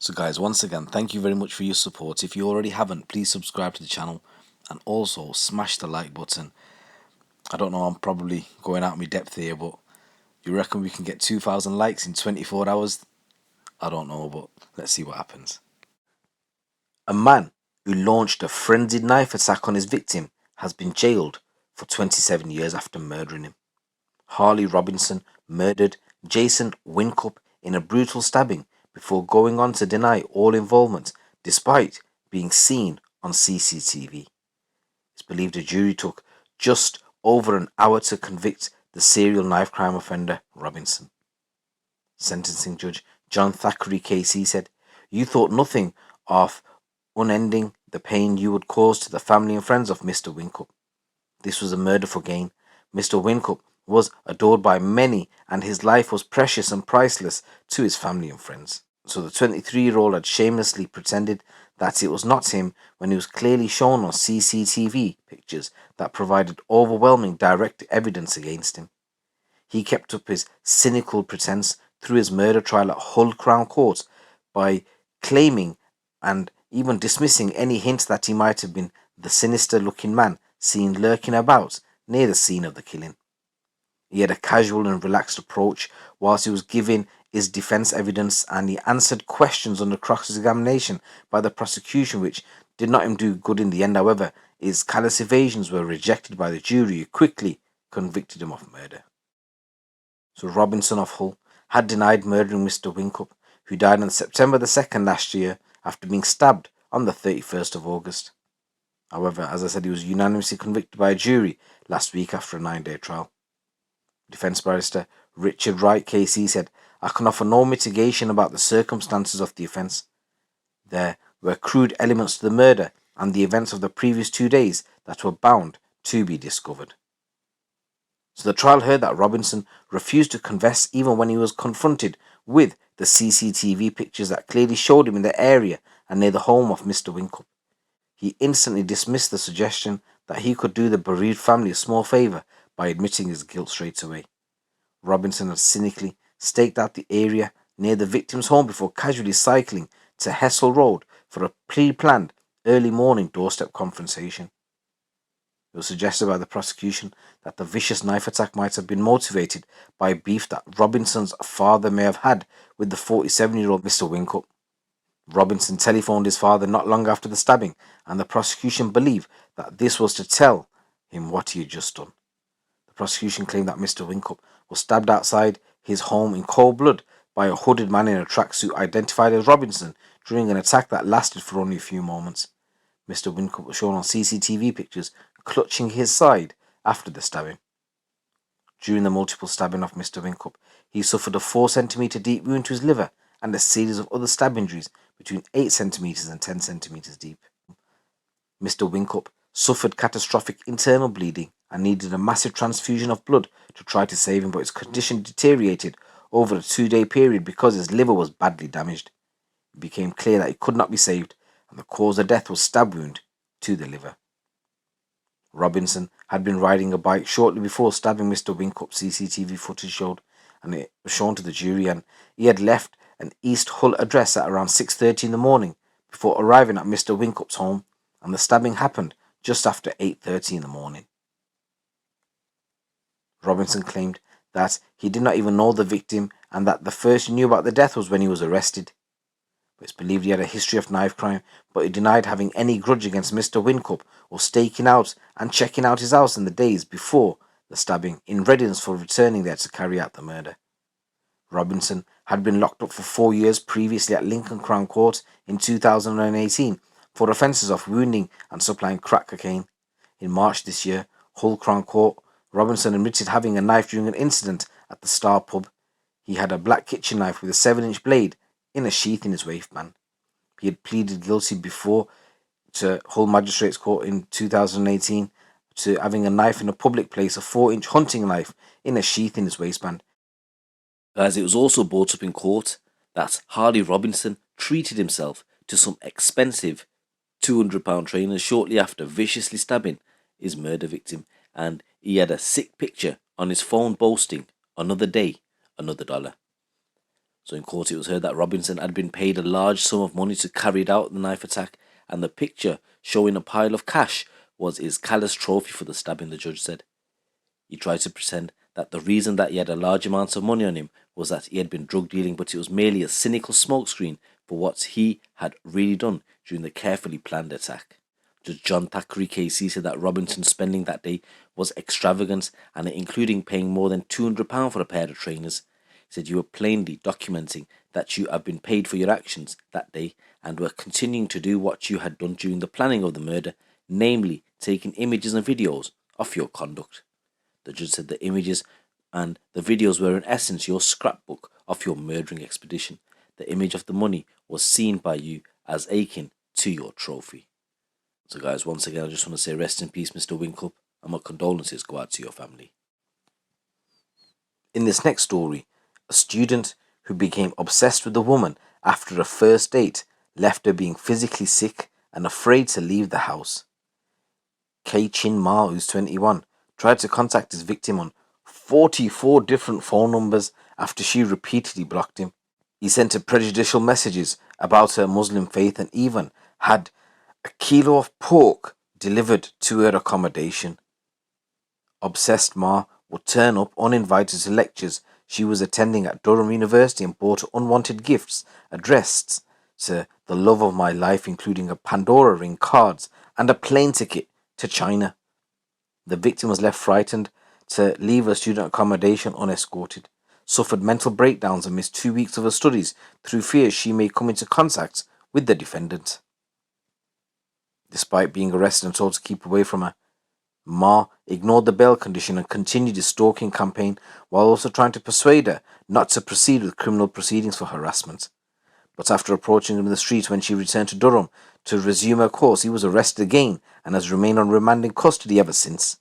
So guys, once again, thank you very much for your support. If you already haven't, please subscribe to the channel and also smash the like button. I don't know, I'm probably going out of my depth here, but you reckon we can get 2,000 likes in 24 hours? I don't know, but let's see what happens. A man who launched a frenzied knife attack on his victim has been jailed for 27 years after murdering him. Harley Robinson murdered Jason Whincup in a brutal stabbing before going on to deny all involvement despite being seen on CCTV. It's believed a jury took just over an hour to convict the serial knife crime offender Robinson. Sentencing judge John Thackeray KC said, "You thought nothing of unending the pain you would cause to the family and friends of Mr. Whincup. This was a murder for gain. Mr. Whincup was adored by many, and his life was precious and priceless to his family and friends." So the 23-year-old had shamelessly pretended that it was not him when he was clearly shown on CCTV pictures that provided overwhelming direct evidence against him. He kept up his cynical pretense through his murder trial at Hull Crown Court by claiming and even dismissing any hint that he might have been the sinister-looking man seen lurking about near the scene of the killing. He had a casual and relaxed approach whilst he was giving his defense evidence, and he answered questions under cross-examination by the prosecution, which did not him do good in the end. However, his callous evasions were rejected by the jury, who quickly convicted him of murder. So Robinson of Hull had denied murdering Mr. Whincup, who died on September the 2nd last year after being stabbed on the 31st of August. However, as I said, he was unanimously convicted by a jury last week after a 9-day trial. Defense barrister Richard Wright KC said, "I can offer no mitigation about the circumstances of the offence. There were crude elements to the murder and the events of the previous 2 days that were bound to be discovered." So the trial heard that Robinson refused to confess even when he was confronted with the CCTV pictures that clearly showed him in the area and near the home of Mr. Whincup. He instantly dismissed the suggestion that he could do the bereaved family a small favour by admitting his guilt straight away. Robinson had cynically staked out the area near the victim's home before casually cycling to Hessel Road for a pre-planned early morning doorstep confrontation. It was suggested by the prosecution that the vicious knife attack might have been motivated by beef that Robinson's father may have had with the 47-year-old Mr. Whincup. Robinson telephoned his father not long after the stabbing, and the prosecution believed that this was to tell him what he had just done. The prosecution claimed that Mr. Whincup was stabbed outside his home in cold blood by a hooded man in a tracksuit identified as Robinson during an attack that lasted for only a few moments. Mr. Whincup was shown on CCTV pictures clutching his side after the stabbing. During the multiple stabbing of Mr. Whincup, he suffered a 4 centimetre deep wound to his liver and a series of other stab injuries between 8 centimetres and 10 centimetres deep. Mr. Whincup suffered catastrophic internal bleeding and needed a massive transfusion of blood to try to save him, but his condition deteriorated over a 2-day period because his liver was badly damaged. It became clear that he could not be saved, and the cause of death was stab wound to the liver. Robinson had been riding a bike shortly before stabbing Mr. Whincup, CCTV footage showed, and it was shown to the jury, and he had left an East Hull address at around 6:30 in the morning before arriving at Mr. Whincup's home, and the stabbing happened just after 8:30 in the morning. Robinson claimed that he did not even know the victim and that the first he knew about the death was when he was arrested. It's believed he had a history of knife crime, but he denied having any grudge against Mr. Whincup or staking out and checking out his house in the days before the stabbing in readiness for returning there to carry out the murder. Robinson had been locked up for 4 years previously at Lincoln Crown Court in 2018 for offences of wounding and supplying crack cocaine. In March this year, Hull Crown Court, Robinson admitted having a knife during an incident at the Star pub. He had a black kitchen knife with a 7-inch blade in a sheath in his waistband. He had pleaded guilty before to Hull Magistrates Court in 2018 to having a knife in a public place, a 4-inch hunting knife in a sheath in his waistband. Guys, it was also brought up in court that Harley Robinson treated himself to some expensive £200 trainers shortly after viciously stabbing his murder victim, and he had a sick picture on his phone boasting, "Another day, another dollar." So in court, it was heard that Robinson had been paid a large sum of money to carry out the knife attack, and the picture showing a pile of cash was his callous trophy for the stabbing, the judge said. He tried to pretend that the reason that he had a large amount of money on him was that he had been drug dealing, but it was merely a cynical smokescreen for what he had really done during the carefully planned attack. Judge John Thackeray Casey said that Robinson's spending that day was extravagant, and including paying more than £200 for a pair of trainers. He said, "You were plainly documenting that you have been paid for your actions that day and were continuing to do what you had done during the planning of the murder, namely taking images and videos of your conduct." The judge said the images and the videos were in essence your scrapbook of your murdering expedition. The image of the money was seen by you as akin to your trophy. So guys, once again, I just want to say rest in peace, Mr. Whincup, and my condolences go out to your family. In this next story, a student who became obsessed with a woman after a first date left her being physically sick and afraid to leave the house. Kei Chin Ma, who's 21, tried to contact his victim on 44 different phone numbers after she repeatedly blocked him. He sent her prejudicial messages about her Muslim faith and even had a kilo of pork delivered to her accommodation. Obsessed Ma would turn up uninvited to lectures she was attending at Durham University and bought unwanted gifts addressed to the love of my life, including a Pandora ring, cards, and a plane ticket to China. The victim was left frightened to leave her student accommodation unescorted, suffered mental breakdowns and missed 2 weeks of her studies through fears she may come into contact with the defendant. Despite being arrested and told to keep away from her, Ma ignored the bail condition and continued his stalking campaign while also trying to persuade her not to proceed with criminal proceedings for harassment. But after approaching him in the street when she returned to Durham to resume her course, he was arrested again and has remained on remand in custody ever since.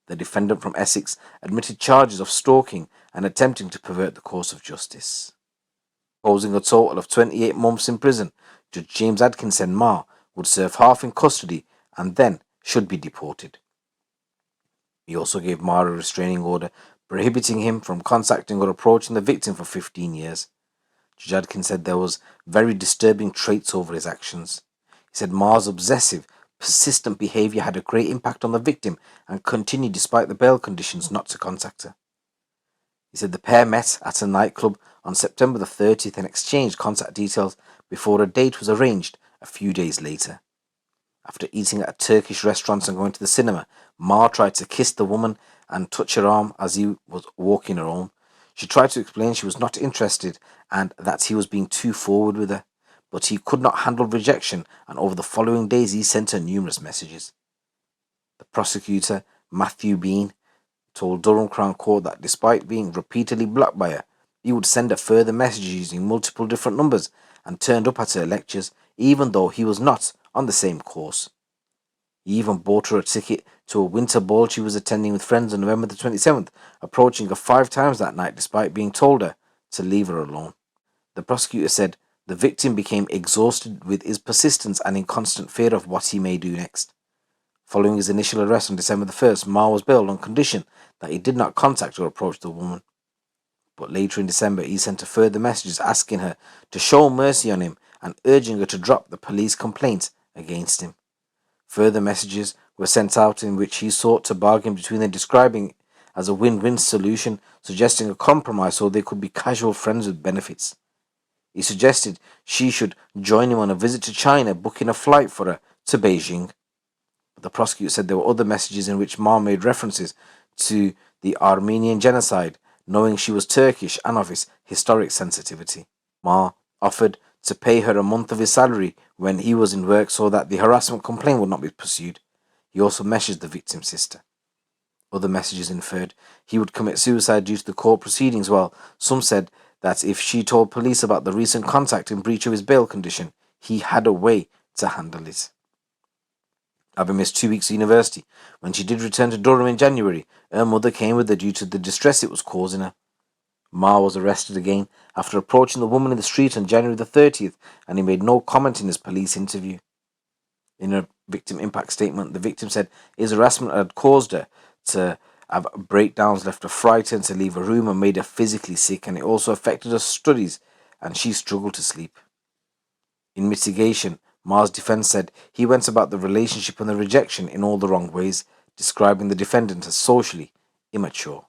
The defendant from Essex admitted charges of stalking and attempting to pervert the course of justice. Posing a total of 28 months in prison, Judge James Atkinson Ma would serve half in custody and then should be deported. He also gave Ma a restraining order prohibiting him from contacting or approaching the victim for 15 years. Judge Adkins said there was very disturbing traits over his actions. He said Ma's obsessive, persistent behaviour had a great impact on the victim and continued despite the bail conditions not to contact her. He said the pair met at a nightclub on September the 30th and exchanged contact details before a date was arranged a few days later. After eating at a Turkish restaurant and going to the cinema, Ma tried to kiss the woman and touch her arm as he was walking her home. She tried to explain she was not interested and that he was being too forward with her, but he could not handle rejection, and over the following days he sent her numerous messages. The prosecutor, Matthew Bean, told Durham Crown Court that despite being repeatedly blocked by her, he would send her further messages using multiple different numbers and turned up at her lectures even though he was not on the same course. He even bought her a ticket to a winter ball she was attending with friends on November the 27th, approaching her 5 times that night despite being told her to leave her alone. The prosecutor said the victim became exhausted with his persistence and in constant fear of what he may do next. Following his initial arrest on December the 1st, Ma was bailed on condition that he did not contact or approach the woman. But later in December, he sent her further messages asking her to show mercy on him and urging her to drop the police complaint against him. Further messages were sent out in which he sought to bargain between them, describing it as a win-win solution, suggesting a compromise so they could be casual friends with benefits. He suggested she should join him on a visit to China, booking a flight for her to Beijing. But the prosecutor said there were other messages in which Ma made references to the Armenian genocide, knowing she was Turkish and of his historic sensitivity. Ma offered to pay her a month of his salary when he was in work so that the harassment complaint would not be pursued. He also messaged the victim's sister. Other messages inferred he would commit suicide due to the court proceedings, while some said that if she told police about the recent contact in breach of his bail condition, he had a way to handle it. Having missed 2 weeks of university, when she did return to Durham in January, her mother came with her due to the distress it was causing her. Ma was arrested again after approaching the woman in the street on January the 30th, and he made no comment in his police interview. In a victim impact statement, the victim said his harassment had caused her to have breakdowns, left her frightened to leave her room, and made her physically sick, and it also affected her studies, and she struggled to sleep. In mitigation, Ma's defense said he went about the relationship and the rejection in all the wrong ways, describing the defendant as socially immature.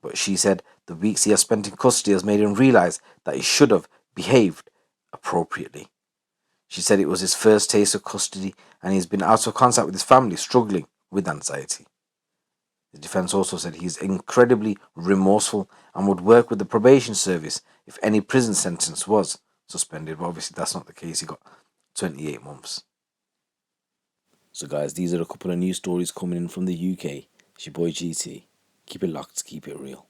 But she said the weeks he has spent in custody has made him realize that he should have behaved appropriately. She said it was his first taste of custody and he has been out of contact with his family, struggling with anxiety. The defense also said he is incredibly remorseful and would work with the probation service if any prison sentence was suspended. But obviously that's not the case. He got 28 months. So guys, these are a couple of news stories coming in from the UK. It's your boy GT. Keep it locked, keep it real.